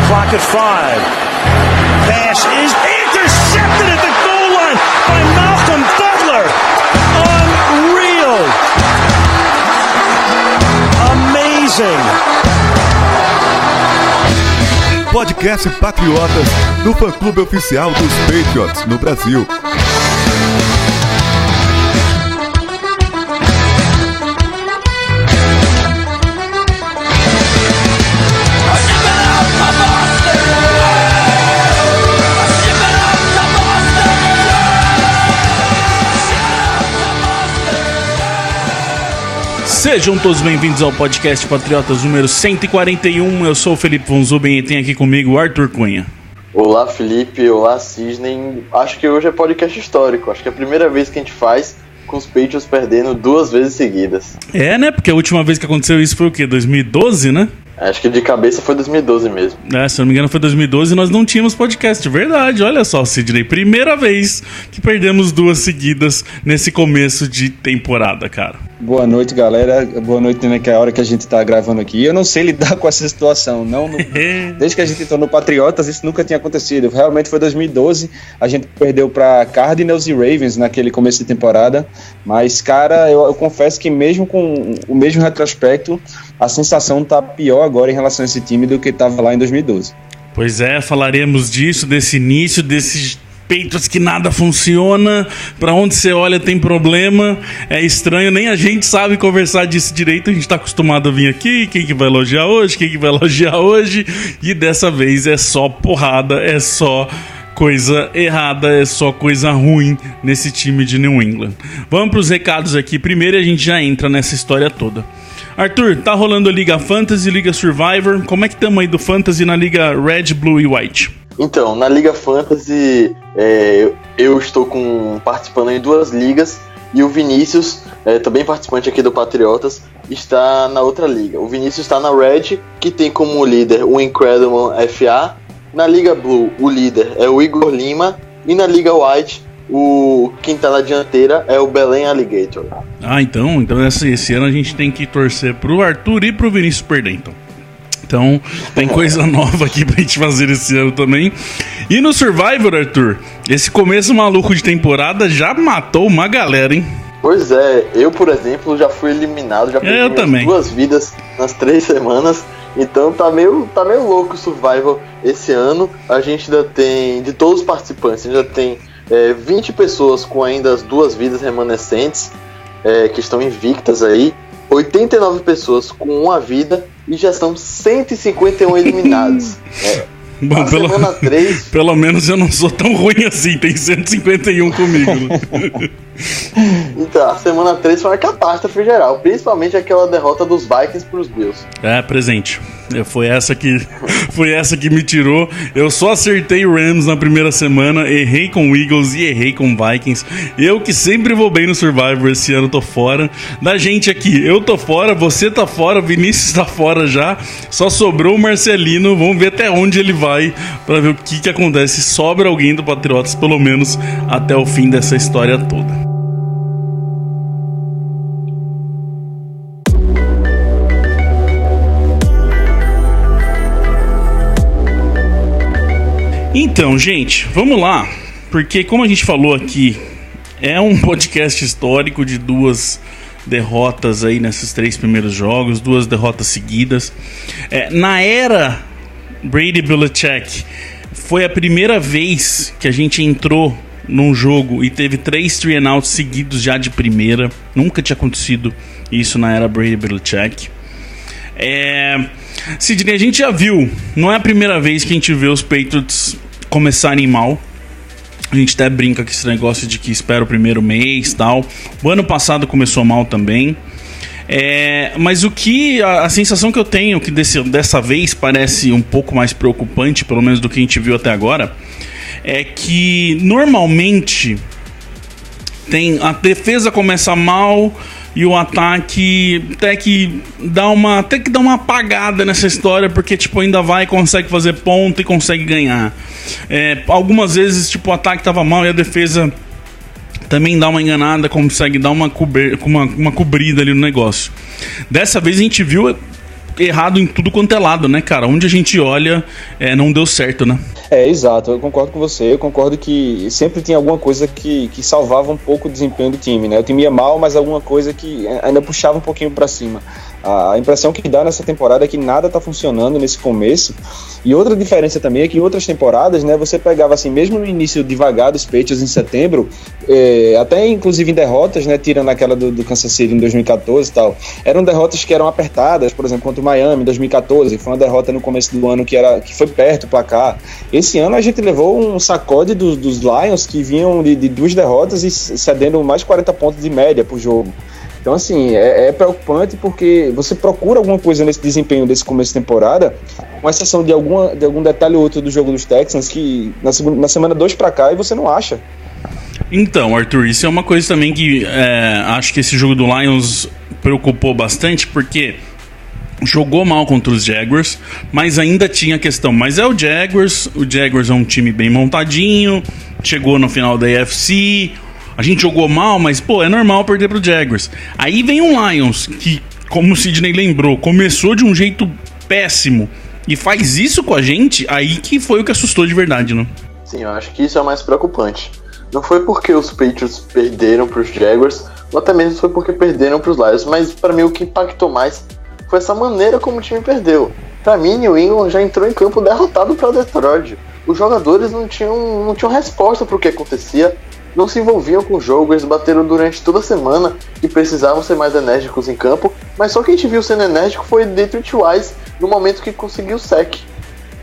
Clock at 5. Pass is intercepted at the goal line by Malcolm Butler. Unreal. Amazing. Podcast Patriotas, do fã-clube oficial dos Patriots no Brasil. Sejam todos bem-vindos ao podcast Patriotas número 141. Eu sou o Felipe Von Zuben e tem aqui comigo o Arthur Cunha. Olá, Felipe. Olá, Cisne. Acho que hoje é podcast histórico. Acho que é a primeira vez que a gente faz com os Patriots perdendo 2 vezes seguidas. É, né? Porque a última vez que aconteceu isso foi o quê? 2012, né? Acho que de cabeça foi 2012 mesmo. Se não me engano foi 2012 e nós não tínhamos podcast. Verdade, olha só, Sidney. Primeira vez que perdemos 2 seguidas nesse começo de temporada, cara. Boa noite, galera. Boa noite, né, que é a hora que a gente tá gravando aqui. Eu não sei lidar com essa situação. Desde que a gente entrou no Patriotas, isso nunca tinha acontecido. Realmente foi 2012. A gente perdeu pra Cardinals e Ravens naquele começo de temporada. Mas, cara, eu confesso que mesmo com o mesmo retrospecto, a sensação tá pior agora em relação a esse time do que tava lá em 2012. Pois é, falaremos disso, desse início, desses Patriots que nada funciona, pra onde você olha tem problema, é estranho, nem a gente sabe conversar disso direito, a gente tá acostumado a vir aqui, quem que vai elogiar hoje, e dessa vez é só porrada, é só coisa errada, é só coisa ruim nesse time de New England. Vamos pros recados aqui primeiro e a gente já entra nessa história toda. Arthur, tá rolando a Liga Fantasy, Liga Survivor, como é que estamos aí do Fantasy na Liga Red, Blue e White? Então, na Liga Fantasy, eu estou participando em 2 ligas e o Vinícius, também participante aqui do Patriotas, está na outra liga. O Vinícius está na Red, que tem como líder o Incredible FA. Na Liga Blue, o líder é o Igor Lima. E na Liga White, quem tá na dianteira é o Belém Alligator. Então esse ano a gente tem que torcer pro Arthur e pro Vinícius perder, então tem coisa nova aqui pra gente fazer esse ano também. E no Survivor, Arthur, esse começo maluco de temporada já matou uma galera, hein? Pois é, eu, por exemplo, já fui eliminado, já perdi 2 vidas nas 3 semanas. Então tá meio louco o Survivor esse ano. A gente ainda tem, de todos os participantes, ainda tem 20 pessoas com ainda as 2 vidas remanescentes, que estão invictas aí. 89 pessoas com 1 vida e já são 151 eliminados. Bom, semana 3... pelo menos eu não sou tão ruim assim, tem 151 comigo. Né? Então, a semana 3 foi uma catástrofe geral, principalmente aquela derrota dos Vikings pros Bills. Presente. Foi essa que me tirou. Eu só acertei o Rams na primeira semana, errei com o Eagles e errei com o Vikings. Eu que sempre vou bem no Survivor, esse ano tô fora. Da gente aqui, eu tô fora, você tá fora, Vinícius tá fora já. Só sobrou o Marcelino, vamos ver até onde ele vai pra ver o que acontece. Sobra alguém do Patriotas, pelo menos até o fim dessa história toda. Então, gente, vamos lá, porque como a gente falou aqui, é um podcast histórico de 2 derrotas aí nesses 3 primeiros jogos, 2 derrotas seguidas. Na era Brady Belichick, foi a primeira vez que a gente entrou num jogo e teve 3 3-and-outs seguidos já de primeira. Nunca tinha acontecido isso na era Brady Belichick. Sidney, a gente já viu, não é a primeira vez que a gente vê os Patriots começarem mal. A gente até brinca com esse negócio de que espera o primeiro mês e tal. O ano passado começou mal também. Mas a sensação que eu tenho, que dessa vez parece um pouco mais preocupante, pelo menos do que a gente viu até agora, é que normalmente a defesa começa mal e o ataque até que dá uma apagada nessa história, porque ainda vai, consegue fazer ponto e consegue ganhar. Algumas vezes o ataque tava mal e a defesa também dá uma enganada, consegue dar uma cobrida ali no negócio. Dessa vez a gente viu errado em tudo quanto é lado, né, cara? Onde a gente olha, não deu certo, né? Exato, eu concordo com você. Eu concordo que sempre tinha alguma coisa que salvava um pouco o desempenho do time, né? O time ia mal, mas alguma coisa que ainda puxava um pouquinho pra cima. A impressão que dá nessa temporada é que nada tá funcionando nesse começo. E outra diferença também é que em outras temporadas, né, você pegava assim, mesmo no início devagar dos Patriots em setembro, até inclusive em derrotas, né, tirando aquela do Kansas City em 2014 e tal, eram derrotas que eram apertadas, por exemplo, contra o Miami em 2014, foi uma derrota no começo do ano que foi perto o placar. Esse ano a gente levou um sacode dos Lions que vinham de 2 derrotas e cedendo mais 40 pontos de média por jogo. Então, assim, é preocupante porque você procura alguma coisa nesse desempenho desse começo de temporada, com exceção de algum detalhe ou outro do jogo dos Texans, que na semana 2 pra cá e você não acha. Então, Arthur, isso é uma coisa também que acho que esse jogo do Lions preocupou bastante, porque jogou mal contra os Jaguars, mas ainda tinha a questão, mas é o Jaguars é um time bem montadinho, chegou no final da AFC... A gente jogou mal, mas, é normal perder pro Jaguars. Aí vem um Lions, que, como o Sidney lembrou, começou de um jeito péssimo e faz isso com a gente, aí que foi o que assustou de verdade, né? Sim, eu acho que isso é o mais preocupante. Não foi porque os Patriots perderam pros Jaguars, ou até mesmo foi porque perderam pros Lions, mas pra mim o que impactou mais foi essa maneira como o time perdeu. Pra mim, New England já entrou em campo derrotado pra Detroit. Os jogadores não tinham resposta pro que acontecia, não se envolviam com o jogo, eles bateram durante toda a semana e precisavam ser mais enérgicos em campo, mas só quem te viu sendo enérgico foi Detroit Wise no momento que conseguiu o sack.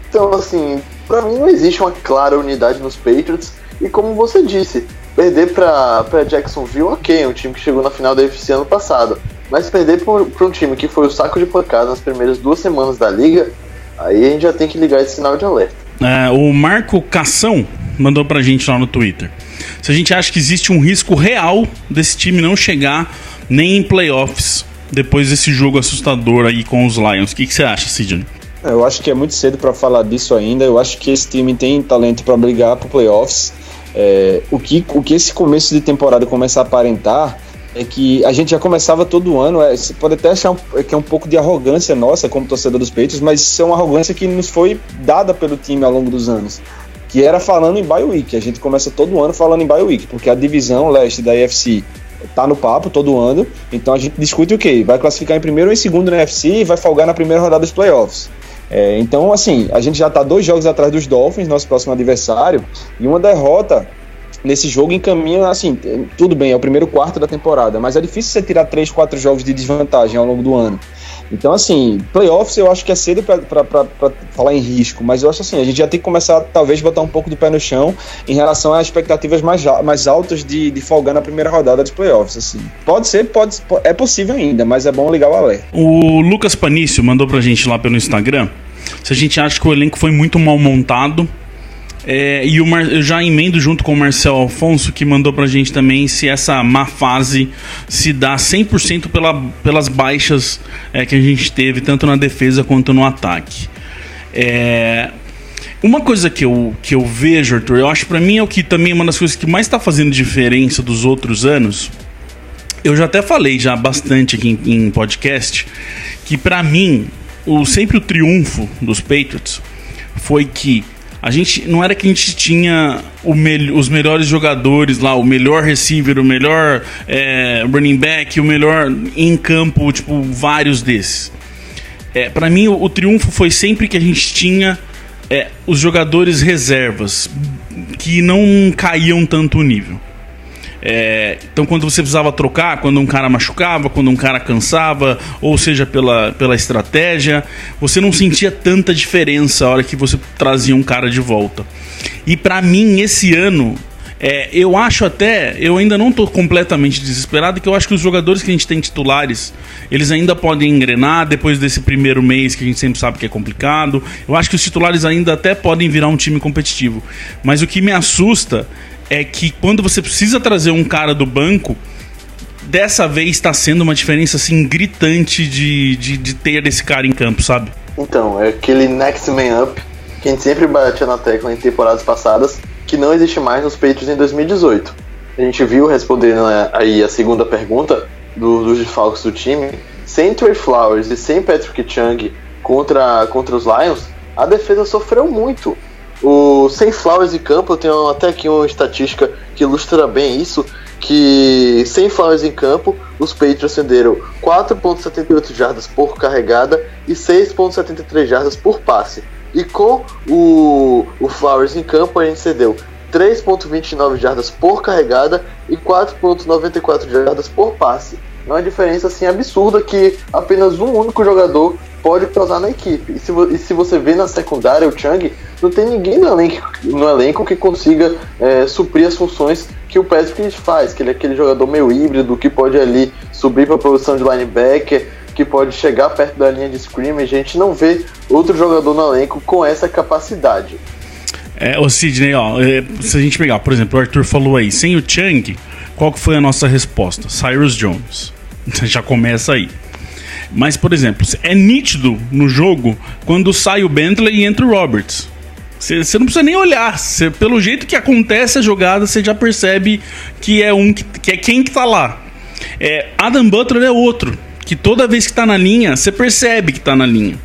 Então, assim, pra mim não existe uma clara unidade nos Patriots, e como você disse, perder pra Jacksonville, ok, um time que chegou na final da AFC ano passado, mas perder pra um time que foi o saco de pancada nas primeiras 2 semanas da liga, aí a gente já tem que ligar esse sinal de alerta. O Marco Cação mandou pra gente lá no Twitter. Se a gente acha que existe um risco real desse time não chegar nem em playoffs depois desse jogo assustador aí com os Lions. O que você acha, Sidney? Eu acho que é muito cedo para falar disso ainda. Eu acho que esse time tem talento para brigar por playoffs. O que esse começo de temporada começa a aparentar é que a gente já começava todo ano. Você pode até achar que é um pouco de arrogância nossa como torcedor dos Patriots, mas isso é uma arrogância que nos foi dada pelo time ao longo dos anos, que era falando em bye week. A gente começa todo ano falando em bye week, porque a divisão leste da AFC tá no papo todo ano, então a gente discute o quê? Vai classificar em primeiro ou em segundo na AFC e vai folgar na primeira rodada dos playoffs. Então, assim, a gente já tá 2 jogos atrás dos Dolphins, nosso próximo adversário, e uma derrota nesse jogo encaminha, assim, tudo bem, é o primeiro quarto da temporada, mas é difícil você tirar 3, 4 jogos de desvantagem ao longo do ano. Então, assim, playoffs eu acho que é cedo pra falar em risco, mas eu acho assim, a gente já tem que começar, talvez, botar um pouco do pé no chão em relação às expectativas mais altas de folgar na primeira rodada dos playoffs, assim. É possível ainda, mas é bom ligar o alerta. O Lucas Panício mandou pra gente lá pelo Instagram se a gente acha que o elenco foi muito mal montado. E eu já emendo junto com o Marcel Alfonso, que mandou pra gente também se essa má fase se dá 100% pelas baixas que a gente teve, tanto na defesa quanto no ataque. Uma coisa que eu vejo, Arthur, eu acho pra mim é o que também é uma das coisas que mais tá fazendo diferença dos outros anos. Eu já até falei já bastante aqui em podcast, que pra mim sempre o triunfo dos Patriots foi que não era que a gente tinha os melhores jogadores lá, o melhor receiver, o melhor running back, o melhor em campo, tipo, vários desses. Pra mim, o triunfo foi sempre que a gente tinha os jogadores reservas, que não caíam tanto o nível. Então, quando você precisava trocar, quando um cara machucava, quando um cara cansava, ou seja, pela estratégia, você não sentia tanta diferença a hora que você trazia um cara de volta. E pra mim, esse ano, eu acho eu ainda não tô completamente desesperado, que eu acho que os jogadores que a gente tem titulares, eles ainda podem engrenar depois desse primeiro mês que a gente sempre sabe que é complicado. Eu acho que os titulares ainda até podem virar um time competitivo. Mas o que me assusta é que quando você precisa trazer um cara do banco, dessa vez está sendo uma diferença assim gritante de ter esse cara em campo, sabe? Então, é aquele next man up que a gente sempre batia na tecla em temporadas passadas, que não existe mais nos Patriots em 2018. A gente viu, respondendo aí a segunda pergunta dos desfalques do time, sem Trey Flowers e sem Patrick Chung contra os Lions, a defesa sofreu muito. Sem Flowers em campo, eu tenho até aqui uma estatística que ilustra bem isso, que sem Flowers em campo, os Patriots cederam 4.78 jardas por carregada e 6.73 jardas por passe. E com o Flowers em campo, a gente cedeu 3.29 jardas por carregada e 4.94 jardas por passe. É uma diferença assim absurda que apenas um único jogador pode causar na equipe. E se você vê na secundária, o Chung, não tem ninguém no elenco que consiga suprir as funções que o Patrick faz, que ele é aquele jogador meio híbrido, que pode ali subir para a posição de linebacker, que pode chegar perto da linha de scrimmage. A gente não vê outro jogador no elenco com essa capacidade. Ô Sidney, se a gente pegar, por exemplo, o Arthur falou aí, sem o Chung, qual que foi a nossa resposta? Cyrus Jones. Já começa aí. Mas, por exemplo, é nítido no jogo quando sai o Bentley e entra o Roberts. Você não precisa nem olhar. Pelo jeito que acontece a jogada, você já percebe que é quem que tá lá. Adam Butler é outro, que toda vez que tá na linha, você percebe que tá na linha.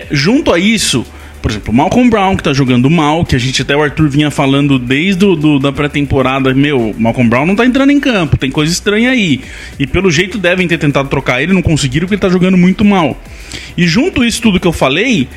Junto a isso, por exemplo, o Malcolm Brown, que tá jogando mal, que a gente até o Arthur vinha falando desde da pré-temporada, o Malcolm Brown não tá entrando em campo, tem coisa estranha aí. E pelo jeito devem ter tentado trocar ele, não conseguiram porque ele tá jogando muito mal. E junto a isso tudo que eu falei,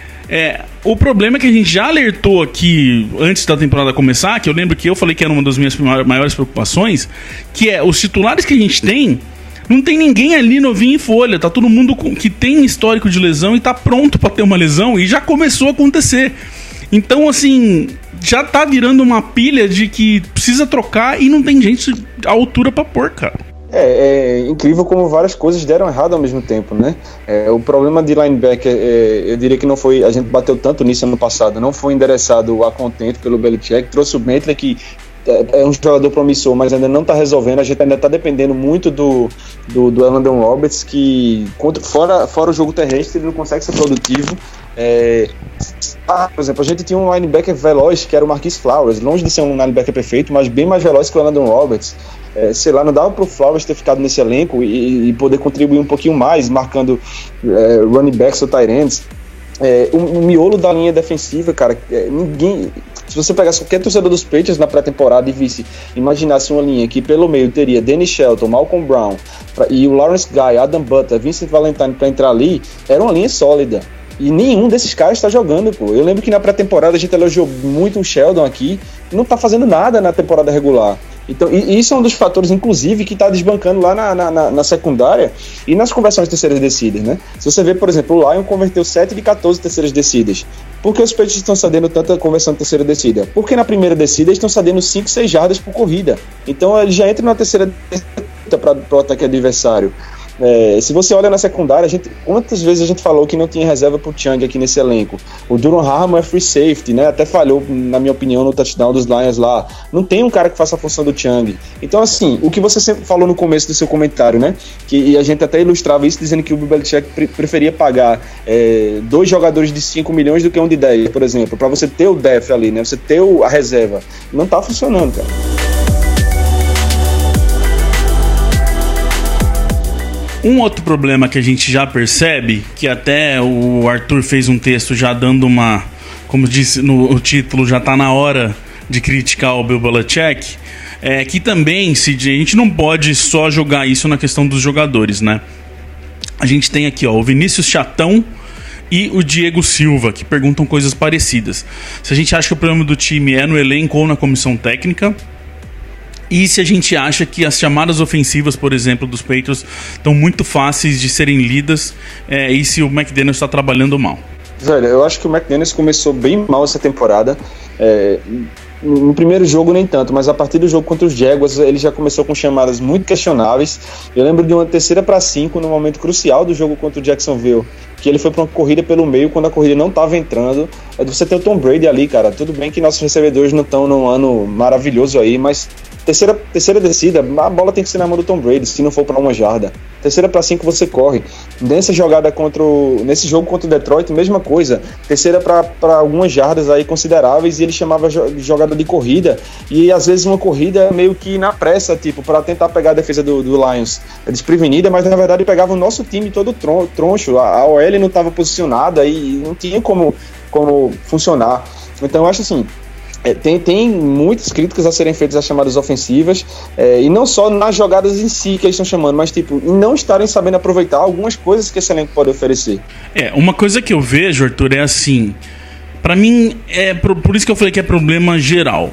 o problema é que a gente já alertou aqui antes da temporada começar, que eu lembro que eu falei que era uma das minhas maiores preocupações, que os titulares que a gente tem, não tem ninguém ali novinho em folha, tá todo mundo que tem histórico de lesão e tá pronto pra ter uma lesão e já começou a acontecer. Então, assim, já tá virando uma pilha de que precisa trocar e não tem gente à altura pra pôr, cara. É incrível como várias coisas deram errado ao mesmo tempo, né? O problema de linebacker, eu diria que não foi, a gente bateu tanto nisso ano passado, não foi endereçado a contento pelo Belichick, trouxe o Bentley, que é um jogador promissor, mas ainda não está resolvendo. A gente ainda está dependendo muito do Elandon Roberts, que fora o jogo terrestre ele não consegue ser produtivo. Por exemplo, a gente tinha um linebacker veloz que era o Marquise Flowers, longe de ser um linebacker perfeito, mas bem mais veloz que o Elandon Roberts. Não dava para o Flowers ter ficado nesse elenco e poder contribuir um pouquinho mais, marcando running backs ou tight ends. O miolo da linha defensiva, cara, ninguém... Se você pegasse qualquer torcedor dos Patriots na pré-temporada e imaginasse uma linha que pelo meio teria Danny Shelton, Malcolm Brown e o Lawrence Guy, Adam Butler, Vincent Valentine para entrar ali, era uma linha sólida. E nenhum desses caras está jogando, pô. Eu lembro que na pré-temporada a gente elogiou muito o Sheldon aqui, não está fazendo nada na temporada regular. Então, e isso é um dos fatores, inclusive, que está desbancando lá na secundária e nas conversões de terceiras descidas, né? Se você vê, por exemplo, o Lion converteu 7 de 14 terceiras descidas. Por que os Patriots estão cedendo tanta conversão de terceira descida? Porque na primeira descida eles estão cedendo 5, 6 jardas por corrida. Então eles já entram na terceira descida para o ataque adversário. Se você olha na secundária, quantas vezes a gente falou que não tinha reserva pro Chung aqui nesse elenco? O Duron Harmon é free safety, né? Até falhou, na minha opinião, no touchdown dos Lions lá. Não tem um cara que faça a função do Chung. Então, assim, o que você sempre falou no começo do seu comentário, né? E a gente até ilustrava isso dizendo que o Belichick preferia pagar 2 jogadores de 5 milhões do que um de 10, por exemplo, para você ter o depth ali, né? Você ter a reserva. Não tá funcionando, cara. Um outro problema que a gente já percebe, que até o Arthur fez um texto já dando uma... Como disse no título, já tá na hora de criticar o Bill Belichick, que também, a gente não pode só jogar isso na questão dos jogadores, né? A gente tem aqui, o Vinícius Chatão e o Diego Silva, que perguntam coisas parecidas. Se a gente acha que o problema do time é no elenco ou na comissão técnica... E se a gente acha que as chamadas ofensivas, por exemplo, dos Patriots estão muito fáceis de serem lidas, e se o McDaniels está trabalhando mal? Velho, eu acho que o McDaniels começou bem mal essa temporada. No primeiro jogo nem tanto, mas a partir do jogo contra os Jaguars ele já começou com chamadas muito questionáveis. Eu lembro de uma 3ª-para-5 no momento crucial do jogo contra o Jacksonville, que ele foi para uma corrida pelo meio quando a corrida não estava entrando. Você tem o Tom Brady ali, cara. Tudo bem que nossos recebedores não estão num ano maravilhoso aí, mas Terceira descida, a bola tem que ser na mão do Tom Brady, se não for para 1 jarda. Terceira para 5 você corre. Nesse jogo contra o Detroit, mesma coisa. Terceira para algumas jardas aí consideráveis, e ele chamava jogada de corrida, e às vezes uma corrida meio que na pressa, tipo, para tentar pegar a defesa do Lions desprevenida, mas na verdade pegava o nosso time todo troncho. A OL não estava posicionada e não tinha como funcionar. Então eu acho assim, tem muitas críticas a serem feitas às chamadas ofensivas, e não só nas jogadas em si que eles estão chamando, mas tipo, em não estarem sabendo aproveitar algumas coisas que esse elenco pode oferecer. Uma coisa que eu vejo, Arthur, é assim, pra mim, por isso que eu falei que é problema geral.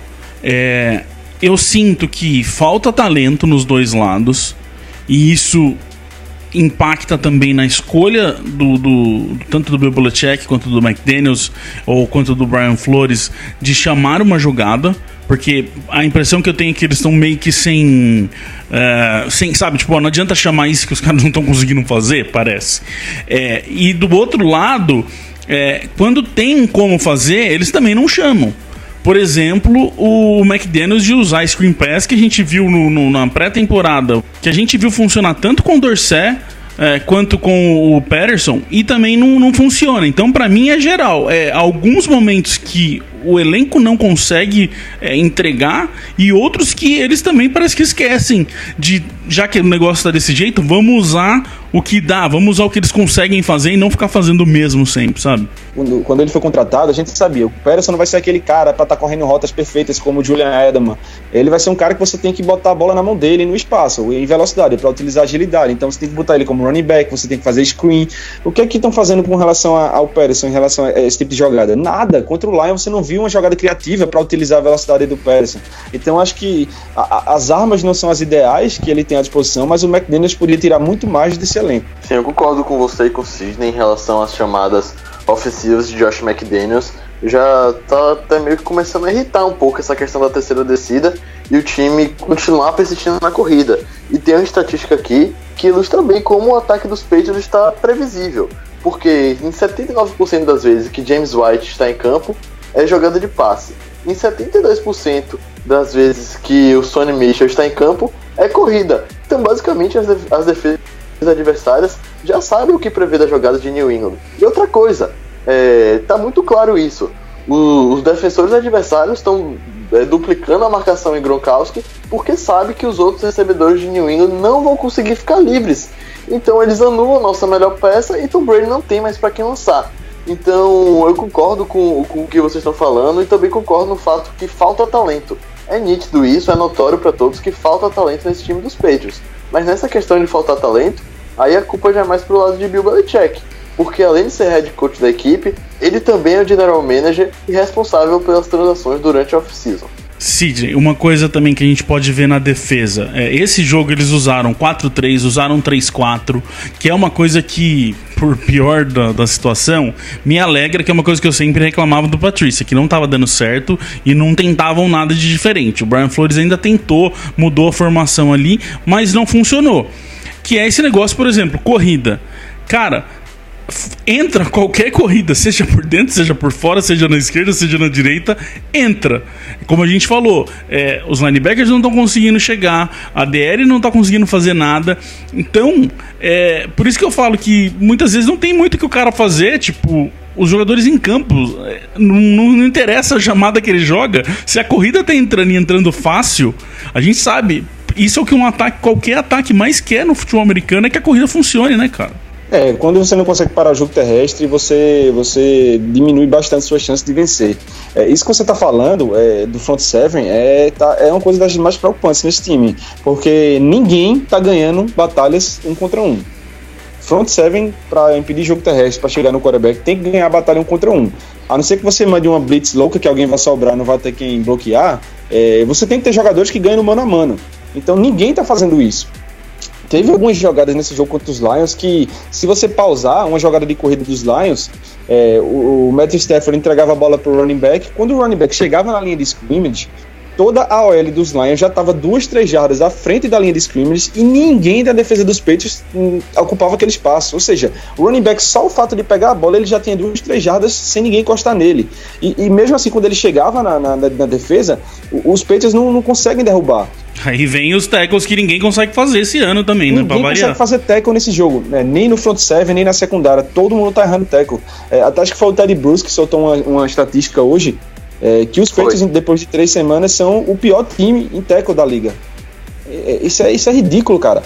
Eu sinto que falta talento nos dois lados, e isso impacta também na escolha tanto do Bill Belichick quanto do McDaniels ou quanto do Brian Flores de chamar uma jogada, porque a impressão que eu tenho é que eles estão meio que sem sabe, tipo, não adianta chamar isso que os caras não estão conseguindo fazer, parece. E do outro lado, quando tem como fazer, eles também não chamam. Por exemplo, o McDaniels de usar Screen Pass, que a gente viu na pré-temporada, que a gente viu funcionar tanto com o Dorsett quanto com o Patterson, e também não funciona. Então, pra mim, é geral. Alguns momentos que o elenco não consegue entregar, e outros que eles também parece que esquecem de, já que o negócio tá desse jeito, vamos usar o que dá, vamos usar o que eles conseguem fazer e não ficar fazendo o mesmo sempre, sabe? Quando ele foi contratado, a gente sabia, o Patterson não vai ser aquele cara pra estar correndo rotas perfeitas como o Julian Edelman. Ele vai ser um cara que você tem que botar a bola na mão dele no espaço, em velocidade, pra utilizar agilidade. Então você tem que botar ele como running back, você tem que fazer screen. O que é que estão fazendo com relação ao Patterson, em relação a esse tipo de jogada? Nada. Contra o Lions você não viu uma jogada criativa para utilizar a velocidade do Patterson. Então acho que as armas não são as ideais que ele tem à disposição, mas o McDaniels poderia tirar muito mais desse elenco. Sim, eu concordo com você e com o Sidney em relação às chamadas ofensivas de Josh McDaniels. Já tá até meio que começando a irritar um pouco essa questão da terceira descida e o time continuar persistindo na corrida. E tem uma estatística aqui que ilustra bem como o ataque dos Patriots está previsível, porque em 79% das vezes que James White está em campo é jogada de passe. Em 72% das vezes que o Sonny Mitchell está em campo é corrida. Então basicamente as defesas adversárias já sabem o que prever das jogadas de New England. E outra coisa, tá muito claro isso. Os defensores adversários estão duplicando a marcação em Gronkowski porque sabem que os outros recebedores de New England não vão conseguir ficar livres. Então eles anulam a nossa melhor peça e Tom Brady não tem mais para quem lançar. Então eu concordo com o que vocês estão falando e também concordo no fato que falta talento. É nítido isso, é notório para todos que falta talento nesse time dos Patriots. Mas nessa questão de faltar talento, aí a culpa já é mais pro lado de Bill Belichick, porque além de ser head coach da equipe, ele também é o general manager e responsável pelas transações durante a off-season. Sidney, uma coisa também que a gente pode ver na defesa, esse jogo eles usaram 4-3, usaram 3-4, que é uma coisa que, por pior da situação, me alegra, que é uma coisa que eu sempre reclamava do Patrícia, que não estava dando certo e não tentavam nada de diferente. O Brian Flores ainda tentou, mudou a formação ali, mas não funcionou. Que é esse negócio, por exemplo, corrida. Cara, entra qualquer corrida, seja por dentro, seja por fora, seja na esquerda, seja na direita, entra. Como a gente falou, os linebackers não estão conseguindo chegar, a DL não está conseguindo fazer nada. Então, por isso que eu falo que muitas vezes não tem muito que o cara fazer, tipo, os jogadores em campo, não interessa a chamada que ele joga, se a corrida tá entrando e entrando fácil, a gente sabe, isso é o que qualquer ataque mais quer no futebol americano, é que a corrida funcione, né, cara? Quando você não consegue parar o jogo terrestre, você diminui bastante suas chances de vencer. Isso que você está falando do front seven é uma coisa das mais preocupantes nesse time, porque ninguém está ganhando batalhas 1 contra 1. Front seven, para impedir jogo terrestre, para chegar no quarterback, tem que ganhar a batalha 1 contra 1. A não ser que você mande uma blitz louca, que alguém vai sobrar, não vai ter quem bloquear, você tem que ter jogadores que ganham no mano a mano. Então ninguém está fazendo isso. Teve algumas jogadas nesse jogo contra os Lions que, se você pausar uma jogada de corrida dos Lions, o Matthew Stafford entregava a bola para o running back. Quando o running back chegava na linha de scrimmage, toda a OL dos Lions já estava 2-3 jardas à frente da linha de scrimmage e ninguém da defesa dos Patriots ocupava aquele espaço. Ou seja, o running back, só o fato de pegar a bola, ele já tinha 2-3 jardas sem ninguém encostar nele. E mesmo assim, quando ele chegava na defesa, os Patriots não conseguem derrubar. Aí vem os tackles que ninguém consegue fazer esse ano também, né? Ninguém consegue fazer tackle nesse jogo, né? Nem no front seven, nem na secundária. Todo mundo tá errando tackle. Até acho que foi o Teddy Bruce que soltou uma estatística hoje, que os Patriots, depois de 3 semanas, são o pior time em tackle da liga. Isso é ridículo, cara.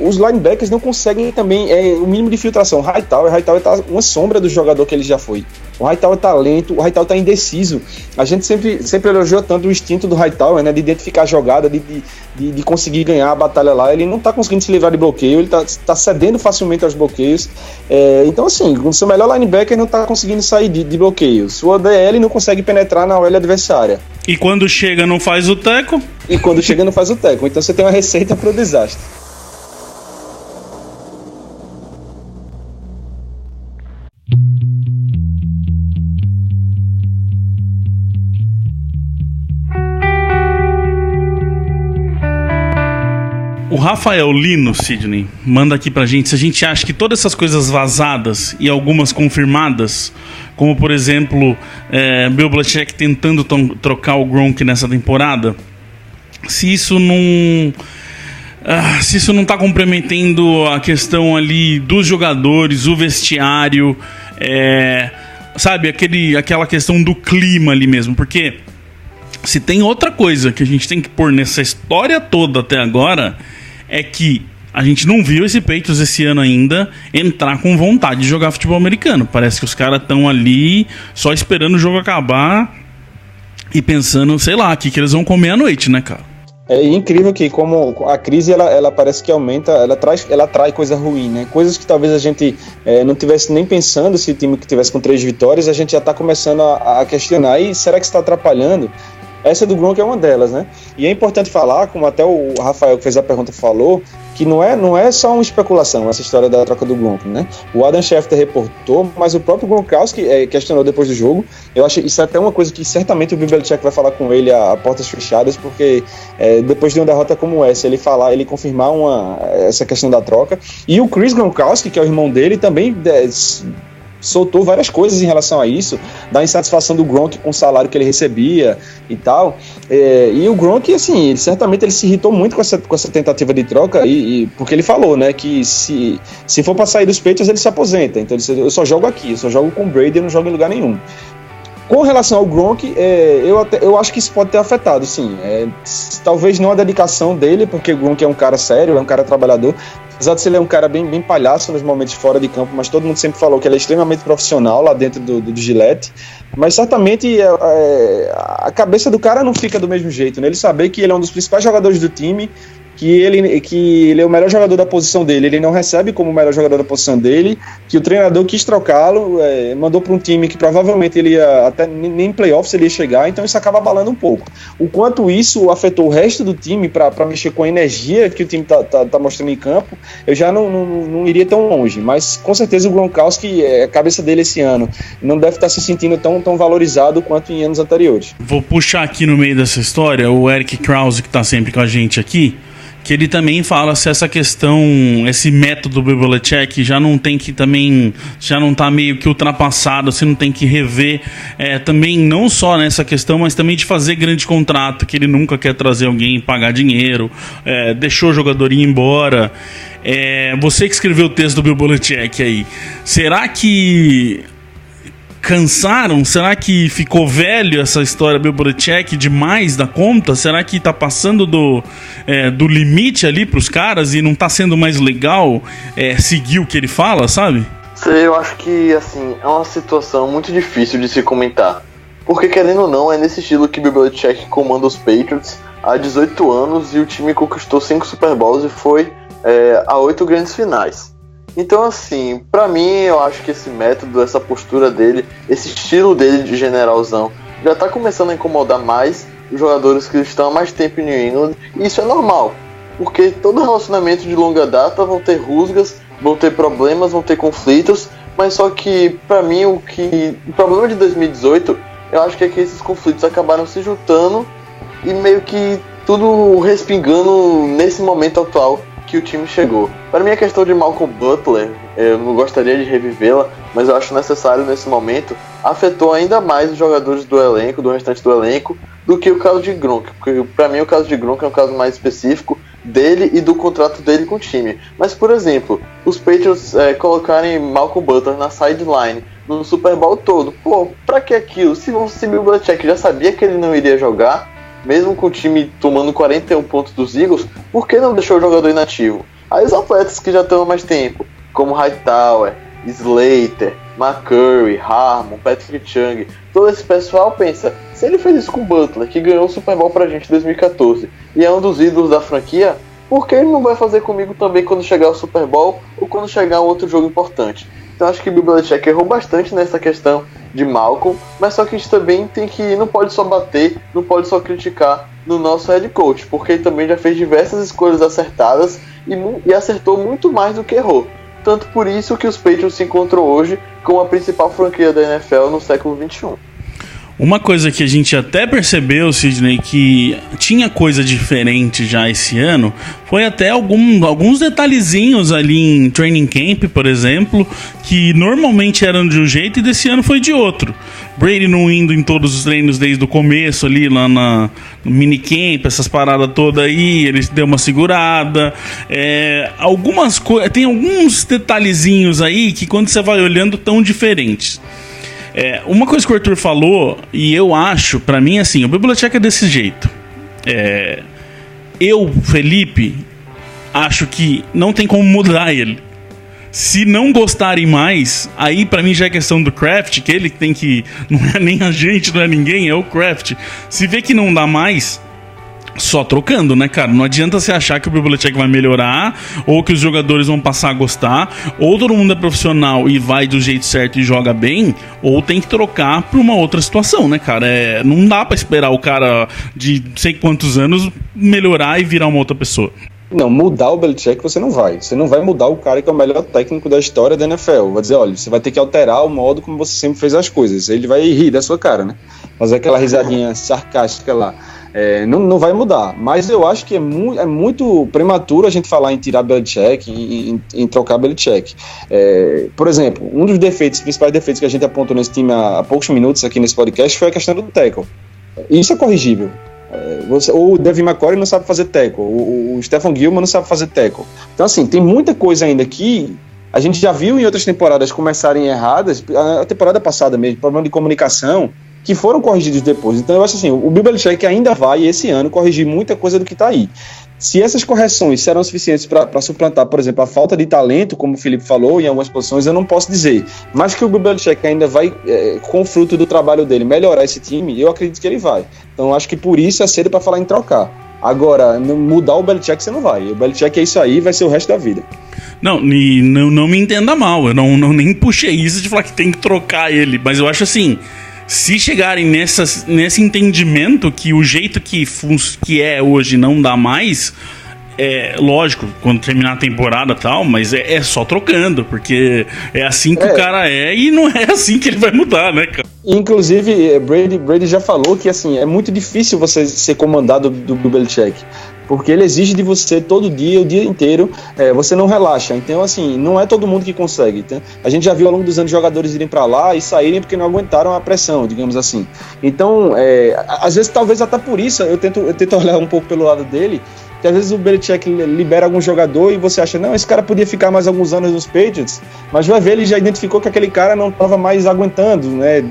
Os linebackers não conseguem também o mínimo de filtração. O Hightower tá uma sombra do jogador que ele já foi. O Hightower tá lento, o Hightower tá indeciso. A gente sempre elogiou tanto o instinto do Hightower, né, de identificar a jogada, de conseguir ganhar a batalha lá. Ele não tá conseguindo se livrar de bloqueio, ele tá cedendo facilmente aos bloqueios. Então, assim, o seu melhor linebacker não tá conseguindo sair de bloqueio. Sua DL não consegue penetrar na OL adversária. E quando chega, não faz o tackle? Então você tem uma receita pro desastre. O Rafael Lino, Sidney, manda aqui pra gente se a gente acha que todas essas coisas vazadas e algumas confirmadas, como por exemplo Bill Belichick tentando trocar o Gronk nessa temporada, se isso não tá comprometendo a questão ali dos jogadores, o vestiário, sabe, aquela questão do clima ali mesmo, porque se tem outra coisa que a gente tem que pôr nessa história toda até agora, é que a gente não viu esse Patriots esse ano ainda entrar com vontade de jogar futebol americano. Parece que os caras estão ali só esperando o jogo acabar e pensando, sei lá, o que eles vão comer à noite, né, cara? É incrível que como a crise ela parece que aumenta, ela atrai coisa ruim, né? Coisas que talvez a gente não tivesse nem pensando, se o time que tivesse com 3 vitórias, a gente já está começando a questionar, e será que está atrapalhando? Essa do Gronk é uma delas, né? E é importante falar, como até o Rafael que fez a pergunta falou, que não é só uma especulação essa história da troca do Gronk, né? O Adam Schefter reportou, mas o próprio Gronkowski questionou depois do jogo. Eu acho isso até uma coisa que certamente o Bill Belichick vai falar com ele a portas fechadas, porque depois de uma derrota como essa, ele confirmar essa questão da troca. E o Chris Gronkowski, que é o irmão dele, também soltou várias coisas em relação a isso, da insatisfação do Gronk com o salário que ele recebia e tal, e o Gronk, assim, certamente ele se irritou muito com essa tentativa de troca, porque ele falou, né, que se for para sair dos Patriots, ele se aposenta. Então ele disse, eu só jogo aqui, eu só jogo com o Brady, eu não jogo em lugar nenhum. Com relação ao Gronk, eu acho que isso pode ter afetado, sim. Talvez não a dedicação dele, porque o Gronk é um cara sério, é um cara trabalhador. Apesar de ser ele é um cara bem palhaço nos momentos fora de campo, mas todo mundo sempre falou que ele é extremamente profissional lá dentro do Gillette. Mas certamente a cabeça do cara não fica do mesmo jeito, né? Ele saber que ele é um dos principais jogadores do time, que ele é o melhor jogador da posição dele, ele não recebe como o melhor jogador da posição dele, que o treinador quis trocá-lo, mandou para um time que provavelmente ele ia até nem playoffs ele ia chegar, então isso acaba abalando um pouco. O quanto isso afetou o resto do time para mexer com a energia que o time tá mostrando em campo, eu já não iria tão longe, mas com certeza o Gronkowski, a cabeça dele esse ano, não deve estar se sentindo tão valorizado quanto em anos anteriores. Vou puxar aqui no meio dessa história o Eric Krause, que está sempre com a gente aqui, que ele também fala se essa questão, esse método do Bill Belichick já não tá meio que ultrapassado, você não tem que rever, também não só nessa questão, mas também de fazer grande contrato, que ele nunca quer trazer alguém e pagar dinheiro, deixou o jogador ir embora. Você que escreveu o texto do Bill Belichick aí, será que cansaram? Será que ficou velho essa história Bill Belichick demais da conta? Será que tá passando do limite ali pros caras e não tá sendo mais legal seguir o que ele fala, sabe? Eu acho que, assim, é uma situação muito difícil de se comentar. Porque, querendo ou não, é nesse estilo que Bill Belichick comanda os Patriots há 18 anos e o time conquistou 5 Super Bowls e foi a 8 grandes finais. Então, assim, pra mim, eu acho que esse método, essa postura dele, esse estilo dele de generalzão, já tá começando a incomodar mais os jogadores que estão há mais tempo em New England, e isso é normal, porque todo relacionamento de longa data vão ter rusgas, vão ter problemas, vão ter conflitos, mas só que, pra mim, o problema de 2018, eu acho que é que esses conflitos acabaram se juntando e meio que tudo respingando nesse momento atual que o time chegou. Para mim, a questão de Malcolm Butler, eu não gostaria de revivê-la, mas eu acho necessário nesse momento, afetou ainda mais os jogadores do elenco, do restante do elenco, do que o caso de Gronk, porque para mim o caso de Gronk é um caso mais específico dele e do contrato dele com o time. Mas, por exemplo, os Patriots colocarem Malcolm Butler na sideline no Super Bowl todo, pô, pra que aquilo? Se Bill Belichick já sabia que ele não iria jogar, mesmo com o time tomando 41 pontos dos Eagles, por que não deixou o jogador inativo? Aí os atletas que já estão há mais tempo, como Hightower, Slater, McCurry, Harmon, Patrick Chung, todo esse pessoal pensa, se ele fez isso com o Butler, que ganhou o Super Bowl pra gente em 2014, e é um dos ídolos da franquia, por que ele não vai fazer comigo também quando chegar o Super Bowl ou quando chegar um outro jogo importante? Então acho que o Bill Belichick errou bastante nessa questão de Malcolm, mas só que a gente também não pode só bater, não pode só criticar no nosso head coach, porque ele também já fez diversas escolhas acertadas e acertou muito mais do que errou. Tanto por isso que os Patriots se encontram hoje com a principal franquia da NFL no século XXI. Uma coisa que a gente até percebeu, Sidney, que tinha coisa diferente já esse ano, foi até alguns detalhezinhos ali em training camp, por exemplo, que normalmente eram de um jeito e desse ano foi de outro. Brady não indo em todos os treinos desde o começo ali, lá no minicamp, essas paradas todas aí, ele deu uma segurada. Tem alguns detalhezinhos aí que quando você vai olhando tão diferentes. Uma coisa que o Arthur falou, e eu acho, pra mim, assim, o Bill Belichick é desse jeito. Eu, Felipe, acho que não tem como mudar ele. Se não gostarem mais, aí pra mim já é questão do Kraft, que ele tem que... Não é nem a gente, não é ninguém, é o Kraft. Se vê que não dá mais... Só trocando, né, cara? Não adianta você achar que o Bill Belichick vai melhorar, ou que os jogadores vão passar a gostar, ou todo mundo é profissional e vai do jeito certo e joga bem, ou tem que trocar pra uma outra situação, né, cara? Não dá pra esperar o cara de sei quantos anos melhorar e virar uma outra pessoa. Não, mudar o Belichick você não vai. Você não vai mudar o cara que é o melhor técnico da história da NFL. Vai dizer, olha, você vai ter que alterar o modo como você sempre fez as coisas. Ele vai rir da sua cara, né? Fazer aquela risadinha sarcástica lá. Não vai mudar, mas eu acho que é muito prematuro a gente falar em tirar Belichick, em trocar Belichick. Por exemplo, um dos principais defeitos que a gente apontou nesse time há poucos minutos aqui nesse podcast foi a questão do tackle. Isso é corrigível. O Devin McCourty não sabe fazer tackle, o Stephon Gilmore não sabe fazer tackle. Então assim, tem muita coisa ainda que a gente já viu em outras temporadas começarem erradas, a temporada passada mesmo, problema de comunicação, que foram corrigidos depois. Então eu acho assim, o Bill Belichick ainda vai esse ano corrigir muita coisa do que está aí. Se essas correções serão suficientes para suplantar, por exemplo, a falta de talento, como o Felipe falou, em algumas posições, eu não posso dizer. Mas que o Bill Belichick ainda vai, com o fruto do trabalho dele, melhorar esse time, eu acredito que ele vai. Então acho que por isso é cedo para falar em trocar. Agora, mudar o Belichick você não vai. O Belichick é isso aí, vai ser o resto da vida. Não me entenda mal, eu nem puxei isso de falar que tem que trocar ele, mas eu acho assim... Se chegarem nesse entendimento que o jeito que é hoje não dá mais, lógico, quando terminar a temporada e tal, mas é só trocando, porque é assim que o cara e não é assim que ele vai mudar, né, cara? Inclusive, Brady já falou que assim, é muito difícil você ser comandado do Belichick, porque ele exige de você todo dia, o dia inteiro, você não relaxa. Então, assim, não é todo mundo que consegue. Então, a gente já viu ao longo dos anos jogadores irem para lá e saírem porque não aguentaram a pressão, digamos assim. Então, às vezes, talvez até por isso, eu tento olhar um pouco pelo lado dele, que às vezes o Belichick libera algum jogador e você acha, não, esse cara podia ficar mais alguns anos nos Patriots, mas vai ver, ele já identificou que aquele cara não estava mais aguentando, né,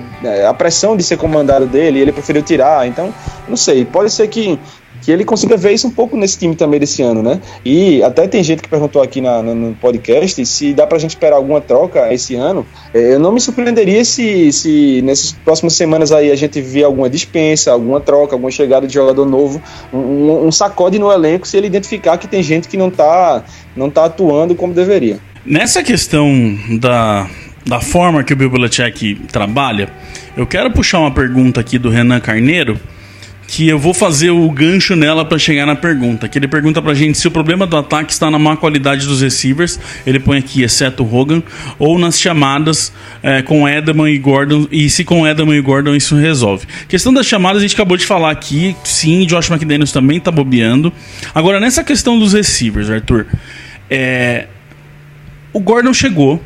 a pressão de ser comandado dele, ele preferiu tirar. Então, não sei, pode ser que ele consiga ver isso um pouco nesse time também desse ano, né? E até tem gente que perguntou aqui no podcast se dá pra gente esperar alguma troca esse ano. Eu não me surpreenderia se nessas próximas semanas aí a gente ver alguma dispensa, alguma troca, alguma chegada de jogador novo, um sacode no elenco, se ele identificar que tem gente que não tá atuando como deveria. Nessa questão da forma que o Bill Belichick trabalha, eu quero puxar uma pergunta aqui do Renan Carneiro, que eu vou fazer o gancho nela para chegar na pergunta, que ele pergunta pra gente se o problema do ataque está na má qualidade dos receivers, ele põe aqui, exceto o Hogan, ou nas chamadas com Edelman e Gordon, e se com Edelman e Gordon isso resolve. Questão das chamadas a gente acabou de falar aqui, sim, Josh McDaniels também tá bobeando. Agora, nessa questão dos receivers, Arthur, o Gordon chegou,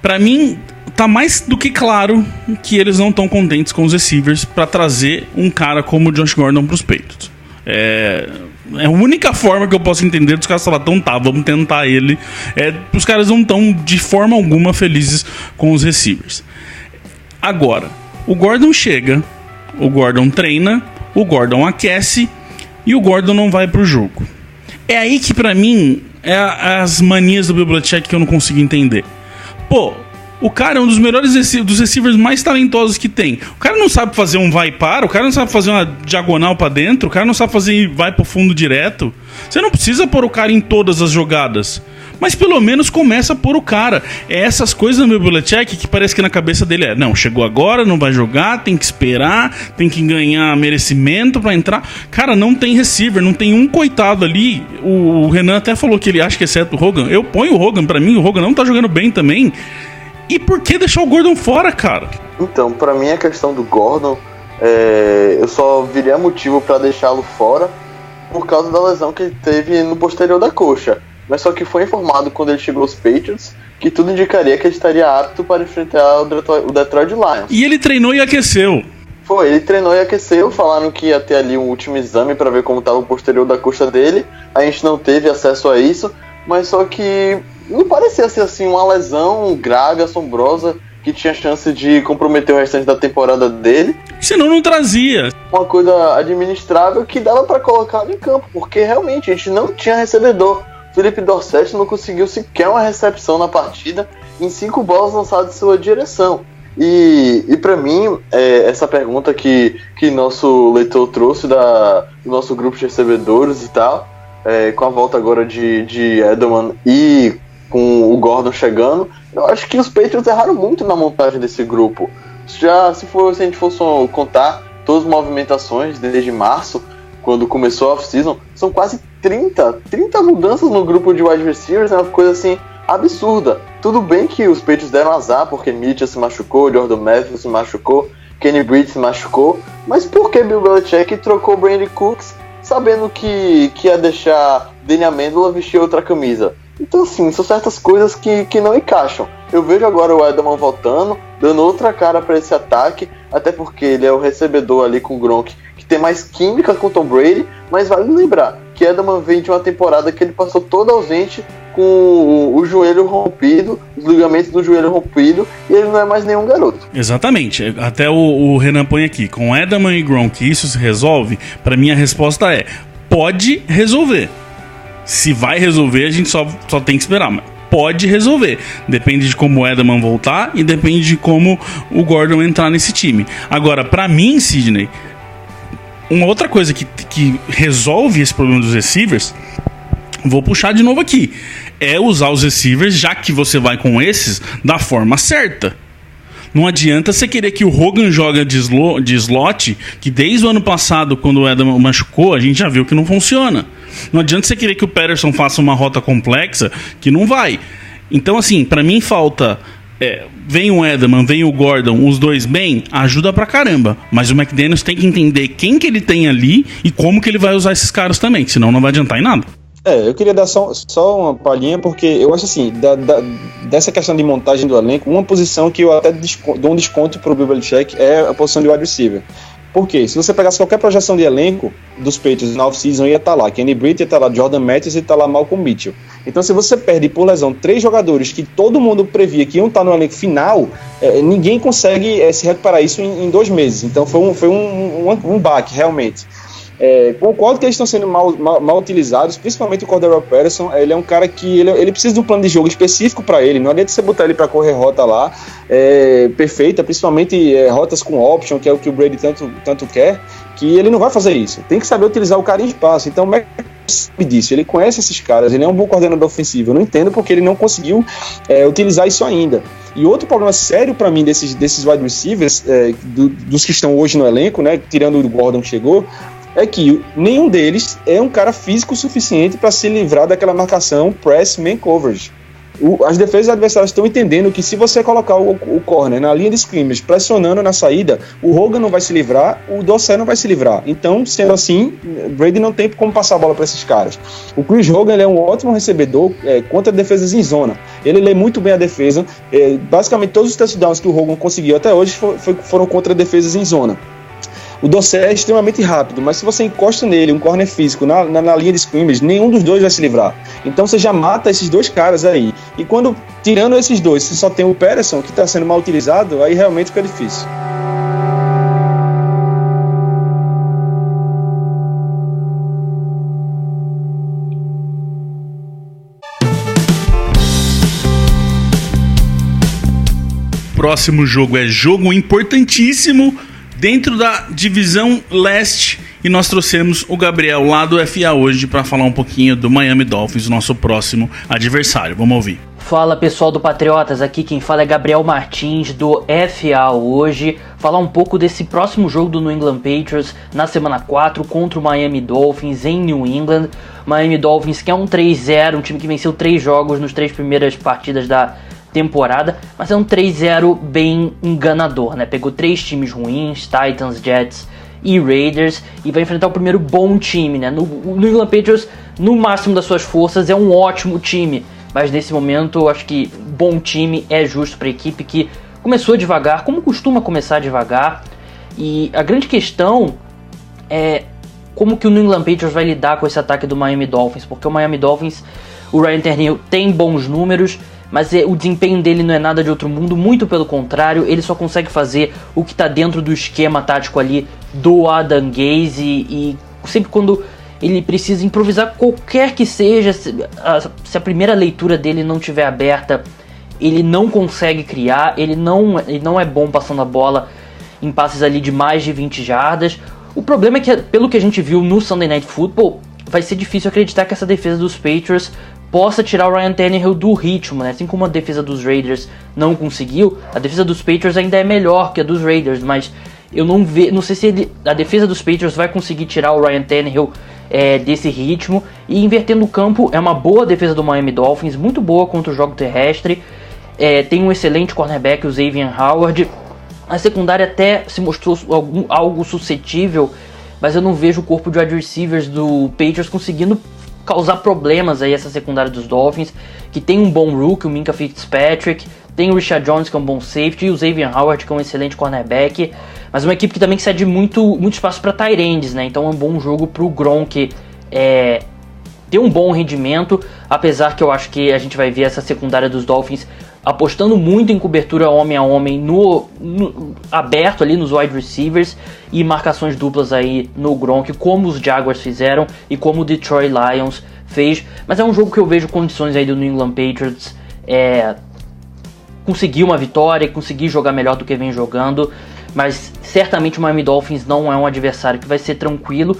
pra mim tá mais do que claro que eles não estão contentes com os receivers pra trazer um cara como o Josh Gordon pros Patriots. É a única forma que eu posso entender dos caras falar, então tá, vamos tentar ele. Os caras não estão de forma alguma felizes com os receivers. Agora, o Gordon chega, o Gordon treina, o Gordon aquece e o Gordon não vai pro jogo. É aí que pra mim é as manias do Bill Belichick que eu não consigo entender. Pô, o cara é um dos melhores dos receivers mais talentosos que tem. O cara não sabe fazer um vai e para, o cara não sabe fazer uma diagonal pra dentro, o cara não sabe fazer vai pro fundo direto. Você não precisa pôr o cara em todas as jogadas, mas pelo menos começa a pôr o cara. É essas coisas no meu Belichick que parece que na cabeça dele não, chegou agora, não vai jogar, tem que esperar, tem que ganhar merecimento pra entrar. Cara, não tem receiver, não tem um coitado ali. O Renan até falou que ele acha que exceto o Hogan. Eu ponho o Hogan, pra mim o Hogan não tá jogando bem também. E por que deixar o Gordon fora, cara? Então, pra mim a questão do Gordon, eu só viria motivo pra deixá-lo fora por causa da lesão que ele teve no posterior da coxa. Mas só que foi informado quando ele chegou aos Patriots que tudo indicaria que ele estaria apto para enfrentar o Detroit Lions. E ele treinou e aqueceu. Foi, ele treinou e aqueceu, falaram que ia ter ali um último exame para ver como estava o posterior da coxa dele. A gente não teve acesso a isso, mas só que não parecia ser assim uma lesão grave, assombrosa, que tinha chance de comprometer o restante da temporada dele. Senão não trazia. Uma coisa administrável que dava para colocá-lo em campo, porque realmente a gente não tinha recebedor. Felipe Dorsett não conseguiu sequer uma recepção na partida em 5 bolas lançadas em sua direção. E para mim, essa pergunta que nosso leitor trouxe do nosso grupo de recebedores e tal, com a volta agora de Edelman e com o Gordon chegando, eu acho que os Patriots erraram muito na montagem desse grupo. Se a gente fosse contar todas as movimentações desde março, quando começou a off-season, são quase 30 mudanças no grupo de wide receivers, é uma coisa assim absurda. Tudo bem que os Patriots deram azar, porque Mitchell se machucou, Jordan Matthews se machucou, Kenny Britt se machucou, mas por que Bill Belichick trocou Brandon Cooks sabendo que ia deixar Danny Amendola vestir outra camisa? Então assim, são certas coisas que não encaixam. Eu vejo agora o Edelman voltando, dando outra cara para esse ataque, até porque ele é o recebedor ali com o Gronk, que tem mais química com o Tom Brady, mas vale lembrar que Edelman vem de uma temporada que ele passou toda ausente com o joelho rompido, os ligamentos do joelho rompido, e ele não é mais nenhum garoto. Exatamente, até o Renan põe aqui, com Edelman e Gronk isso se resolve? Pra mim a resposta é, pode resolver. Se vai resolver, a gente só tem que esperar, mas pode resolver. Depende de como o Edelman voltar e depende de como o Gordon entrar nesse time. Agora, pra mim, Sidney, uma outra coisa que resolve esse problema dos receivers, vou puxar de novo aqui, é usar os receivers, já que você vai com esses, da forma certa. Não adianta você querer que o Hogan joga de slot, que desde o ano passado, quando o Edelman machucou, a gente já viu que não funciona. Não adianta você querer que o Patterson faça uma rota complexa, que não vai. Então, assim, pra mim falta... vem o Edelman, vem o Gordon, os dois bem, ajuda pra caramba. Mas o McDaniels tem que entender quem que ele tem ali e como que ele vai usar esses caras também, senão não vai adiantar em nada. Eu queria dar só uma palhinha, porque eu acho assim, dessa questão de montagem do elenco, uma posição que eu até dou um desconto pro Bill Belichick é a posição de wide receiver. Por quê? Se você pegasse qualquer projeção de elenco dos Patriots na off-season, ia estar lá Kenny Britt, ia estar lá Jordan Matthews e ia estar lá Malcolm Mitchell. Então, se você perde por lesão 3 jogadores que todo mundo previa que iam estar no elenco final, ninguém consegue se recuperar isso em 2 meses. Então, foi um baque, realmente. Concordo que eles estão sendo mal utilizados, principalmente o Cordarrelle Patterson. Ele é um cara que ele precisa de um plano de jogo específico para ele. Não adianta você botar ele para correr rota lá perfeita, principalmente rotas com option, que é o que o Brady tanto quer, que ele não vai fazer isso. Tem que saber utilizar o cara em espaço. Então, o Mac sabe disso, ele conhece esses caras, ele é um bom coordenador ofensivo. Eu não entendo porque ele não conseguiu utilizar isso ainda. E outro problema sério para mim desses wide receivers, dos que estão hoje no elenco, né, tirando o Gordon que chegou, é que nenhum deles é um cara físico suficiente para se livrar daquela marcação press man coverage. As defesas adversárias estão entendendo que se você colocar o corner na linha de scrimmage, pressionando na saída, o Hogan não vai se livrar, o Dossett não vai se livrar. Então, sendo assim, Brady não tem como passar a bola para esses caras. O Chris Hogan, ele é um ótimo recebedor contra defesas em zona. Ele lê muito bem a defesa. Basicamente, todos os touchdowns que o Hogan conseguiu até hoje foram contra defesas em zona. O Dossett é extremamente rápido, mas se você encosta nele, um corner físico, na linha de scrimmage, nenhum dos dois vai se livrar. Então você já mata esses dois caras aí. E quando, tirando esses dois, você só tem o Patterson, que está sendo mal utilizado, aí realmente fica difícil. Próximo jogo é jogo importantíssimo dentro da divisão leste, e nós trouxemos o Gabriel lá do FA hoje para falar um pouquinho do Miami Dolphins, nosso próximo adversário. Vamos ouvir. Fala pessoal do Patriotas, aqui quem fala é Gabriel Martins do FA hoje. Falar um pouco desse próximo jogo do New England Patriots na semana 4 contra o Miami Dolphins em New England. Miami Dolphins que é um 3-0, um time que venceu 3 jogos nas 3 primeiras partidas da temporada, mas é um 3-0 bem enganador, né? Pegou 3 times ruins, Titans, Jets e Raiders, e vai enfrentar o primeiro bom time, né? O New England Patriots, no máximo das suas forças, é um ótimo time, mas nesse momento eu acho que bom time é justo para a equipe que começou devagar, como costuma começar devagar, e a grande questão é como que o New England Patriots vai lidar com esse ataque do Miami Dolphins, porque o Miami Dolphins, o Ryan Tannehill tem bons números, mas o desempenho dele não é nada de outro mundo, muito pelo contrário, ele só consegue fazer o que está dentro do esquema tático ali do Adam Gase, e sempre quando ele precisa improvisar qualquer que seja, se a primeira leitura dele não estiver aberta, ele não consegue criar, ele não é bom passando a bola em passes ali de mais de 20 jardas. O problema é que, pelo que a gente viu no Sunday Night Football, vai ser difícil acreditar que essa defesa dos Patriots possa tirar o Ryan Tannehill do ritmo, né? Assim como a defesa dos Raiders não conseguiu, a defesa dos Patriots ainda é melhor que a dos Raiders, mas eu não sei se a defesa dos Patriots vai conseguir tirar o Ryan Tannehill desse ritmo. E invertendo o campo, é uma boa defesa do Miami Dolphins, muito boa contra o jogo terrestre, tem um excelente cornerback, o Xavier Howard. A secundária até se mostrou algo suscetível, mas eu não vejo o corpo de wide receivers do Patriots conseguindo causar problemas aí essa secundária dos Dolphins, que tem um bom rookie, o Minkah Fitzpatrick, tem o Richard Jones, que é um bom safety, e o Xavier Howard, que é um excelente cornerback, mas uma equipe que também cede muito espaço para tight ends, né? Então é um bom jogo pro Gronk ter um bom rendimento, apesar que eu acho que a gente vai ver essa secundária dos Dolphins apostando muito em cobertura homem a homem no aberto ali nos wide receivers e marcações duplas aí no Gronk, como os Jaguars fizeram e como o Detroit Lions fez. Mas é um jogo que eu vejo condições aí do New England Patriots conseguir uma vitória, conseguir jogar melhor do que vem jogando, mas certamente o Miami Dolphins não é um adversário que vai ser tranquilo,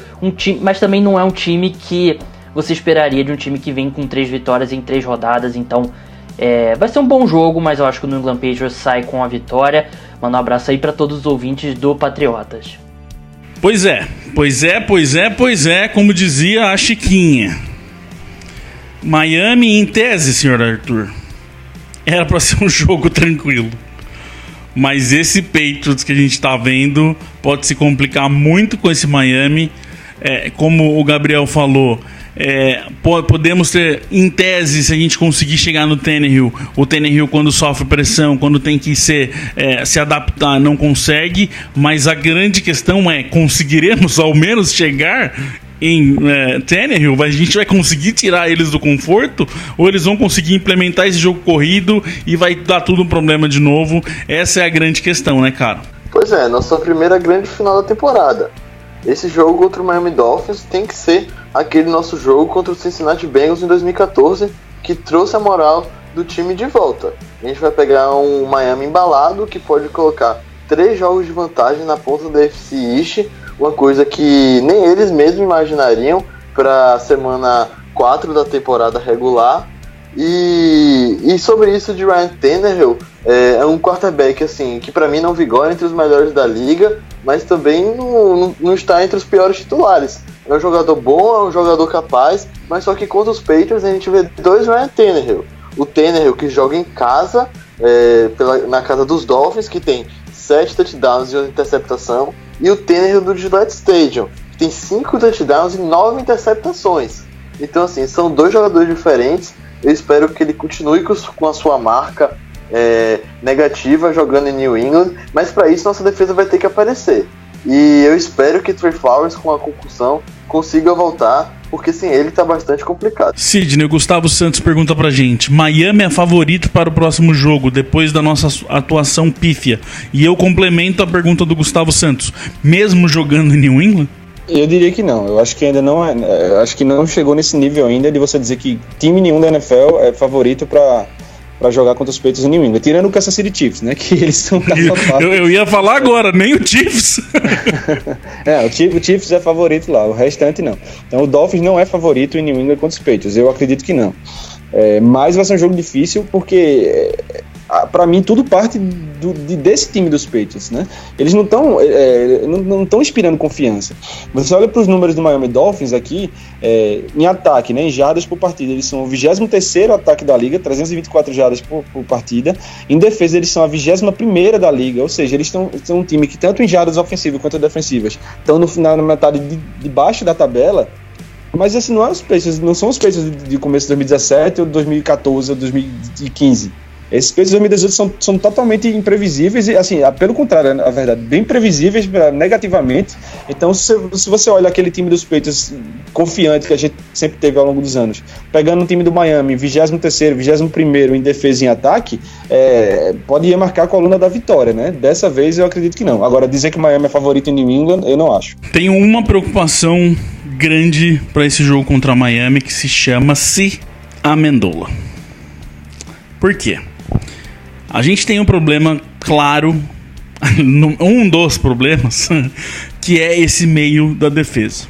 mas também não é um time que você esperaria de um time que vem com 3 vitórias em 3 rodadas. Então vai ser um bom jogo, mas eu acho que o New England Patriots sai com a vitória. Manda um abraço aí para todos os ouvintes do Patriotas. Pois é, como dizia a Chiquinha. Miami, em tese, senhor Arthur, era para ser um jogo tranquilo. Mas esse Patriots que a gente tá vendo pode se complicar muito com esse Miami. Como o Gabriel falou, podemos ter, em tese, se a gente conseguir chegar no Tannehill, o Tannehill, quando sofre pressão, quando tem que se adaptar, não consegue, mas a grande questão é, conseguiremos ao menos chegar em Tannehill? A gente vai conseguir tirar eles do conforto, ou eles vão conseguir implementar esse jogo corrido e vai dar tudo um problema de novo? Essa é a grande questão, né, cara? Pois é, nossa primeira grande final da temporada. Esse jogo contra o Miami Dolphins tem que ser aquele nosso jogo contra o Cincinnati Bengals em 2014, que trouxe a moral do time de volta. A gente vai pegar um Miami embalado, que pode colocar 3 jogos de vantagem na ponta da AFC East, uma coisa que nem eles mesmos imaginariam para a semana 4 da temporada regular. E sobre isso de Ryan Tannehill, é um quarterback assim, que para mim não vigora entre os melhores da liga, mas também não está entre os piores titulares. É um jogador bom, é um jogador capaz, mas só que contra os Patriots a gente vê 2 Ryan Tannehill. o Tannehill, que joga em casa, na casa dos Dolphins, que tem 7 touchdowns e 1 interceptação, e o Tannehill do Gillette Stadium, que tem 5 touchdowns e 9 interceptações. Então, assim, são 2 jogadores diferentes. Eu espero que ele continue com a sua marca negativa jogando em New England, mas para isso nossa defesa vai ter que aparecer. E eu espero que Trey Flowers, com a concussão, consiga voltar, porque sem ele tá bastante complicado. Sidney, o Gustavo Santos pergunta pra gente: Miami é favorito para o próximo jogo, depois da nossa atuação pífia? E eu complemento a pergunta do Gustavo Santos: mesmo jogando em New England? Eu diria que não. Eu acho que ainda não acho que não chegou nesse nível ainda de você dizer que time nenhum da NFL é favorito para jogar contra os Patriots em New England, tirando o Kansas City Chiefs, né? Que eles são eu ia falar agora, nem o Chiefs. O Chiefs é favorito lá, o restante não. Então o Dolphins não é favorito em New England contra os Patriots, eu acredito que não. Mas vai ser um jogo difícil porque para mim tudo parte desse time dos Patriots, né? Eles não estão inspirando confiança. Você olha para os números do Miami Dolphins aqui, em ataque, né, em jardas por partida, eles são o 23º ataque da liga, 324 jardas por partida. Em defesa eles são a 21ª da liga, ou seja, eles são um time que tanto em jardas ofensivas quanto defensivas estão na metade de baixo da tabela. Mas assim, não são os Patriots de começo de 2017 ou 2014 ou 2015. Esses Patriots de 2018 são totalmente imprevisíveis e, assim, pelo contrário, na verdade, bem previsíveis negativamente. Então, se você olha aquele time dos Patriots confiante que a gente sempre teve ao longo dos anos, pegando um time do Miami, 23º, 21º em defesa e em ataque, pode marcar a coluna da vitória, né? Dessa vez eu acredito que não. Agora, dizer que o Miami é favorito em New England, eu não acho. Tenho uma preocupação grande para esse jogo contra Miami que se chama-se Amendola. Por quê? A gente tem um problema claro, um dos problemas, que é esse meio da defesa.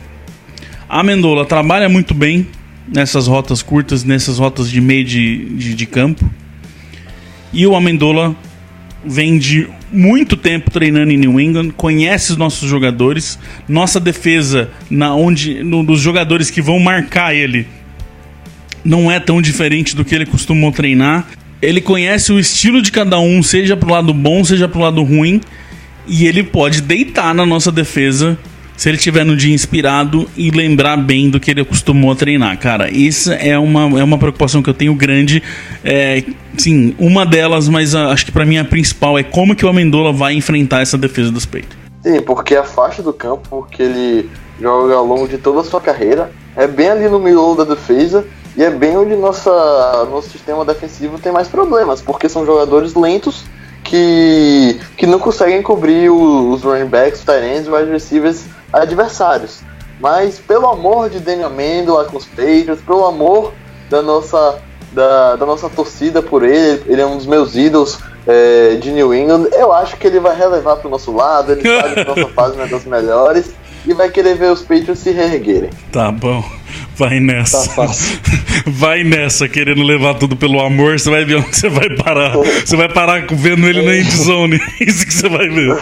A Amendola trabalha muito bem nessas rotas curtas, nessas rotas de meio de campo. E o Amendola vem de muito tempo treinando em New England, conhece os nossos jogadores, nossa defesa, dos jogadores que vão marcar ele, não é tão diferente do que ele costumou treinar. Ele conhece o estilo de cada um, seja pro lado bom, seja pro lado ruim, e ele pode deitar na nossa defesa se ele estiver no dia inspirado e lembrar bem do que ele acostumou a treinar. Cara, isso é uma preocupação que eu tenho grande. Sim, uma delas, mas acho que pra mim a principal é como que o Amendola vai enfrentar essa defesa dos Patriots. Sim, porque a faixa do campo que ele joga ao longo de toda a sua carreira é bem ali no miolo da defesa. E é bem onde nosso sistema defensivo tem mais problemas, porque são jogadores lentos que não conseguem cobrir os running backs, os tight ends e wide receivers adversários. Mas pelo amor de Daniel Amendola com os Patriots, pelo amor da nossa torcida por ele é um dos meus ídolos de New England, eu acho que ele vai relevar pro nosso lado, ele sabe que nossa fase não é das melhores e vai querer ver os Patriots se reerguerem. Tá bom. Vai nessa. Tá fácil. Vai nessa, querendo levar tudo pelo amor. Você vai ver onde você vai parar. Você vai parar vendo ele na endzone. Isso que você vai ver.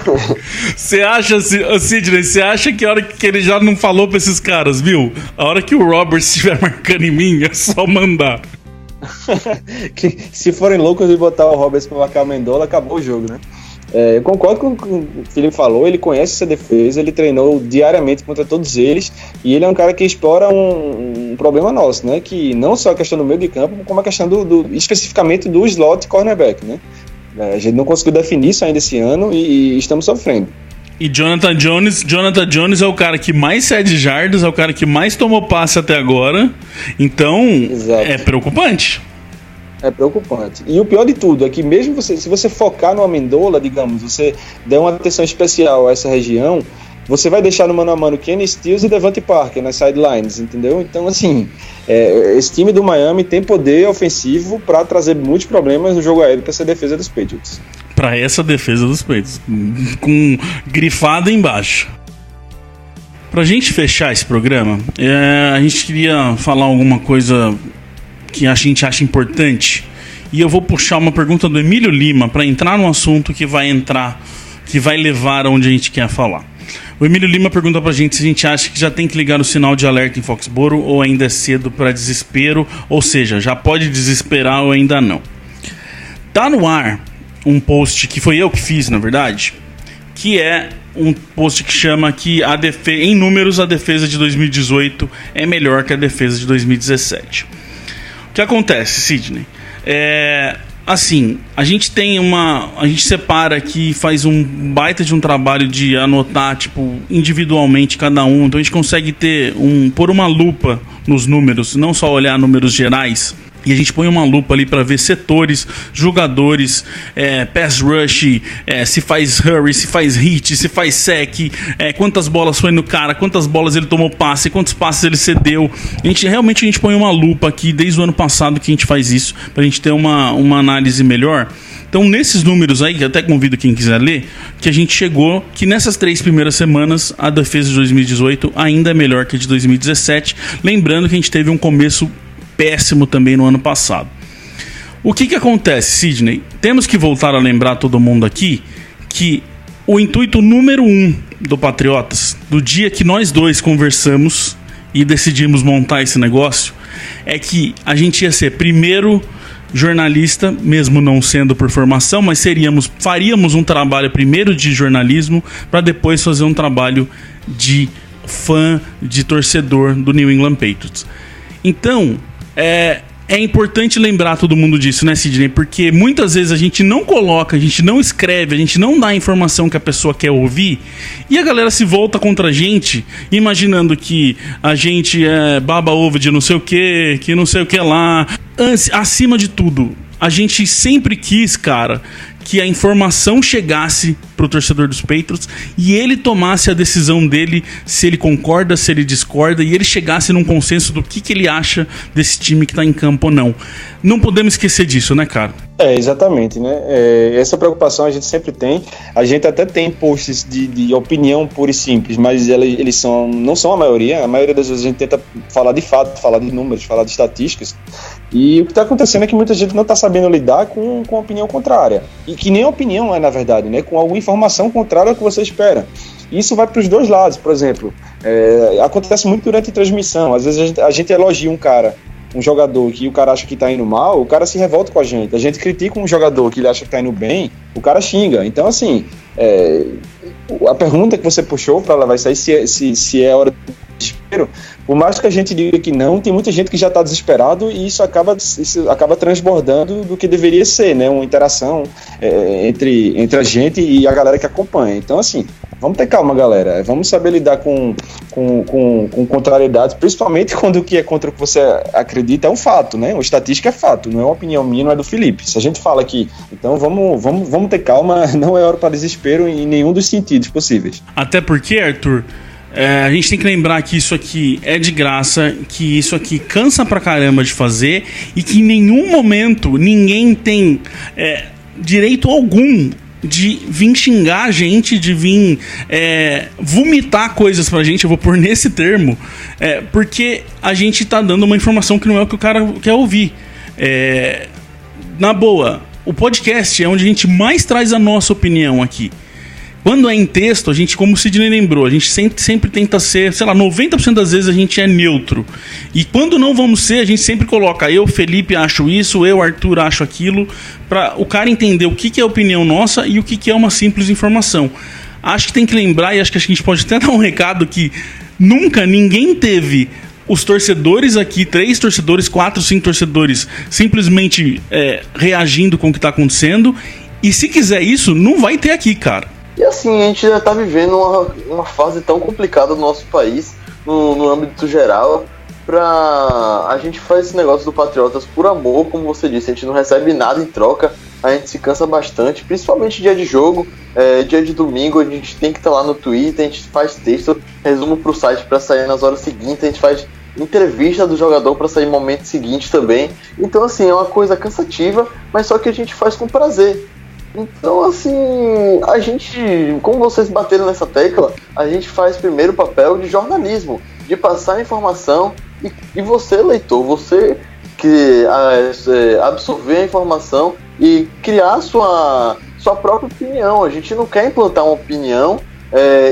Você acha, Sidney, você acha que a hora que ele já não falou pra esses caras, viu? A hora que o Roberts estiver marcando em mim, é só mandar. Que, se forem loucos de botar o Roberts pra marcar a Amendola, acabou o jogo, né? Eu concordo com o que o Felipe falou, ele conhece essa defesa, ele treinou diariamente contra todos eles e ele é um cara que explora um problema nosso, né? Que não só a questão do meio de campo, como a questão especificamente do slot cornerback, né? A gente não conseguiu definir isso ainda esse ano e estamos sofrendo. E Jonathan Jones é o cara que mais cede jardas, é o cara que mais tomou passe até agora, então Exato. É preocupante. É preocupante. E o pior de tudo é que mesmo se você focar no Amendola, digamos, você der uma atenção especial a essa região, você vai deixar no mano a mano Kenny Stills e Devante Parker nas sidelines, entendeu? Então, assim, esse time do Miami tem poder ofensivo para trazer muitos problemas no jogo aéreo para essa defesa dos Patriots. Para essa defesa dos Patriots, com grifada embaixo. Pra gente fechar esse programa, a gente queria falar alguma coisa que a gente acha importante, e eu vou puxar uma pergunta do Emílio Lima para entrar no assunto que vai levar aonde a gente quer falar. O Emílio Lima pergunta pra gente se a gente acha que já tem que ligar o sinal de alerta em Foxboro ou ainda é cedo para desespero, ou seja, já pode desesperar ou ainda não. Tá no ar um post que foi eu que fiz, na verdade, que é um post que chama que em números a defesa de 2018 é melhor que a defesa de 2017. O que acontece, Sidney? Assim, a gente separa aqui, faz um baita de um trabalho de anotar, tipo, individualmente cada um. Então a gente consegue pôr uma lupa nos números, não só olhar números gerais. E a gente põe uma lupa ali para ver setores, jogadores, pass rush, se faz hurry, se faz hit, se faz sec, quantas bolas foi no cara, quantas bolas ele tomou passe, quantos passes ele cedeu. A gente põe uma lupa aqui desde o ano passado que a gente faz isso, pra gente ter uma análise melhor. Então, nesses números aí, que até convido quem quiser ler, que a gente chegou que nessas 3 primeiras semanas a defesa de 2018 ainda é melhor que a de 2017. Lembrando que a gente teve um começo péssimo também no ano passado. O que acontece, Sidney? Temos que voltar a lembrar todo mundo aqui que o intuito número 1 do Patriotas, do dia que nós dois conversamos e decidimos montar esse negócio, é que a gente ia ser primeiro jornalista, mesmo não sendo por formação, mas faríamos um trabalho primeiro de jornalismo para depois fazer um trabalho de fã, de torcedor do New England Patriots. Então, é importante lembrar todo mundo disso, né, Sidney? Porque muitas vezes a gente não coloca, a gente não escreve, a gente não dá a informação que a pessoa quer ouvir e a galera se volta contra a gente, imaginando que a gente é baba-ovo de não sei o que não sei o que lá. Acima de tudo, a gente sempre quis, cara, que a informação chegasse pro torcedor dos Patriots e ele tomasse a decisão dele, se ele concorda, se ele discorda, e ele chegasse num consenso do que ele acha desse time que tá em campo ou não. Não podemos esquecer disso, né, cara? Exatamente, né? Essa preocupação a gente sempre tem. A gente até tem posts de opinião pura e simples, mas eles não são a maioria. A maioria das vezes a gente tenta falar de fato, falar de números, falar de estatísticas. E o que está acontecendo é que muita gente não está sabendo lidar com a opinião contrária. E que nem a opinião é, na verdade, né? Com alguma informação contrária ao que você espera. Isso vai para os dois lados. Por exemplo, acontece muito durante a transmissão. Às vezes a gente elogia um jogador que o cara acha que tá indo mal, o cara se revolta com a gente critica um jogador que ele acha que tá indo bem, o cara xinga. Então, assim, a pergunta que você puxou para levar isso aí, se é hora de desespero, por mais que a gente diga que não, tem muita gente que já tá desesperado e isso acaba transbordando do que deveria ser, né? Uma interação entre a gente e a galera que acompanha. Então, assim, vamos ter calma, galera. Vamos saber lidar com contrariedades, principalmente quando o que é contra o que você acredita é um fato, né? Uma estatística é fato, não é uma opinião minha, não é do Felipe. Se a gente fala aqui, então vamos ter calma, não é hora para desespero em nenhum dos sentidos possíveis. Até porque, Arthur, a gente tem que lembrar que isso aqui é de graça, que isso aqui cansa pra caramba de fazer e que em nenhum momento ninguém tem direito algum de vir xingar a gente, de vir vomitar coisas pra gente, eu vou pôr nesse termo, porque a gente tá dando uma informação que não é o que o cara quer ouvir. Na boa, o podcast é onde a gente mais traz a nossa opinião aqui. Quando é em texto, a gente, como o Sidney lembrou, a gente sempre tenta ser, 90% das vezes a gente é neutro. E quando não vamos ser, a gente sempre coloca eu, Felipe, acho isso, eu, Arthur, acho aquilo, para o cara entender o que é opinião nossa e o que é uma simples informação. Acho que tem que lembrar, e acho que a gente pode até dar um recado, que nunca ninguém teve os torcedores aqui, 3 torcedores, 4, 5 torcedores, simplesmente reagindo com o que está acontecendo. E se quiser isso, não vai ter aqui, cara. E assim, a gente já tá vivendo uma fase tão complicada no nosso país, no âmbito geral, a gente faz esse negócio do Patriotas por amor, como você disse, a gente não recebe nada em troca, a gente se cansa bastante, principalmente dia de jogo, dia de domingo, a gente tem que estar lá no Twitter, a gente faz texto, resumo pro site para sair nas horas seguintes, a gente faz entrevista do jogador para sair no momento seguinte também, então assim, é uma coisa cansativa, mas só que a gente faz com prazer. Então, assim, a gente, como vocês bateram nessa tecla, a gente faz primeiro o papel de jornalismo, de passar a informação, e você, leitor, você que absorver a informação e criar sua própria opinião. A gente não quer implantar uma opinião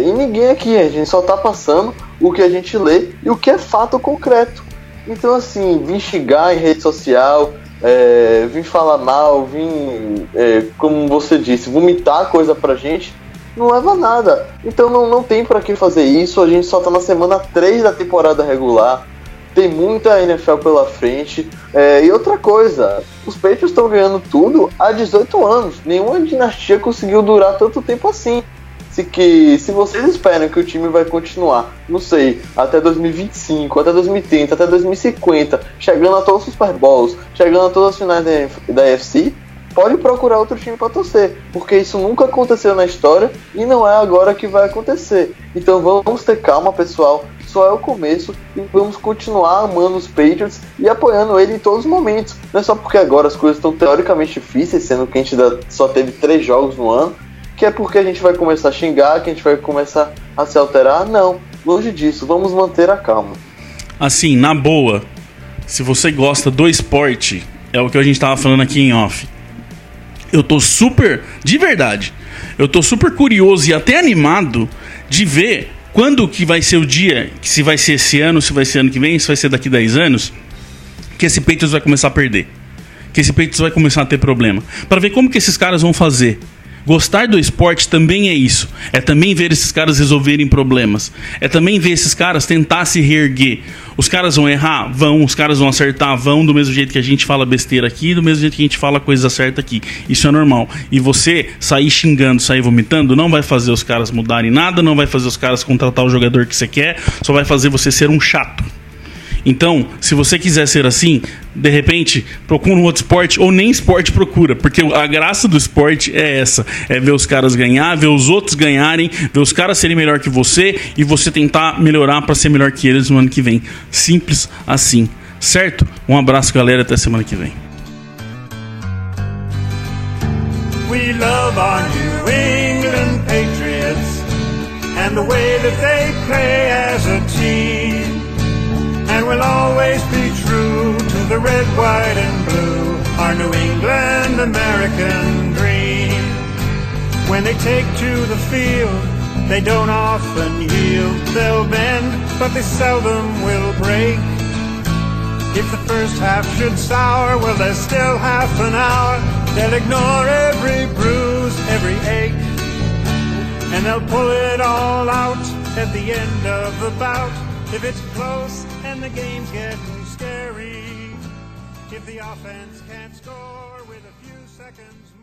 E ninguém aqui, a gente só tá passando o que a gente lê e o que é fato concreto. Então, assim, vim xingar em rede social, vim falar mal, como você disse, vomitar coisa pra gente, não leva a nada. Então não tem pra que fazer isso, a gente só tá na semana 3 da temporada regular, tem muita NFL pela frente. E outra coisa, os Patriots estão ganhando tudo há 18 anos, nenhuma dinastia conseguiu durar tanto tempo assim. Se vocês esperam que o time vai continuar, não sei, até 2025, até 2030, até 2050, chegando a todos os Super Bowls, chegando a todas as finais da AFC, pode procurar outro time para torcer, porque isso nunca aconteceu na história e não é agora que vai acontecer. Então vamos ter calma, pessoal, só é o começo e vamos continuar amando os Patriots e apoiando ele em todos os momentos. Não é só porque agora as coisas estão teoricamente difíceis, sendo que a gente só teve 3 jogos no ano, que é porque a gente vai começar a xingar, que a gente vai começar a se alterar. Não, longe disso, vamos manter a calma. Assim, na boa, se você gosta do esporte, é o que a gente tava falando aqui em off, eu tô super, de verdade, eu tô super curioso e até animado de ver quando que vai ser o dia, se vai ser esse ano, se vai ser ano que vem, se vai ser daqui 10 anos, que esse Patriots vai começar a perder, que esse Patriots vai começar a ter problema, para ver como que esses caras vão fazer. Gostar do esporte também é isso. É também ver esses caras resolverem problemas. É também ver esses caras tentar se reerguer. Os caras vão errar? Vão. Os caras vão acertar? Vão. Do mesmo jeito que a gente fala besteira aqui, do mesmo jeito que a gente fala coisa certa aqui. Isso é normal. E você sair xingando, sair vomitando, não vai fazer os caras mudarem nada, não vai fazer os caras contratar o jogador que você quer, só vai fazer você ser um chato. Então, se você quiser ser assim, de repente, procura um outro esporte, ou nem esporte procura, porque a graça do esporte é essa, é ver os caras ganhar, ver os outros ganharem, ver os caras serem melhor que você e você tentar melhorar para ser melhor que eles no ano que vem. Simples assim, certo? Um abraço, galera, até semana que vem. We love our New England Patriots and the way that they play as a team. And we'll always be true to the red, white, and blue, our New England American dream. When they take to the field, they don't often yield. They'll bend, but they seldom will break. If the first half should sour, well, there's still half an hour. They'll ignore every bruise, every ache, and they'll pull it all out at the end of the bout. If it's close and the game's getting scary, if the offense can't score with a few seconds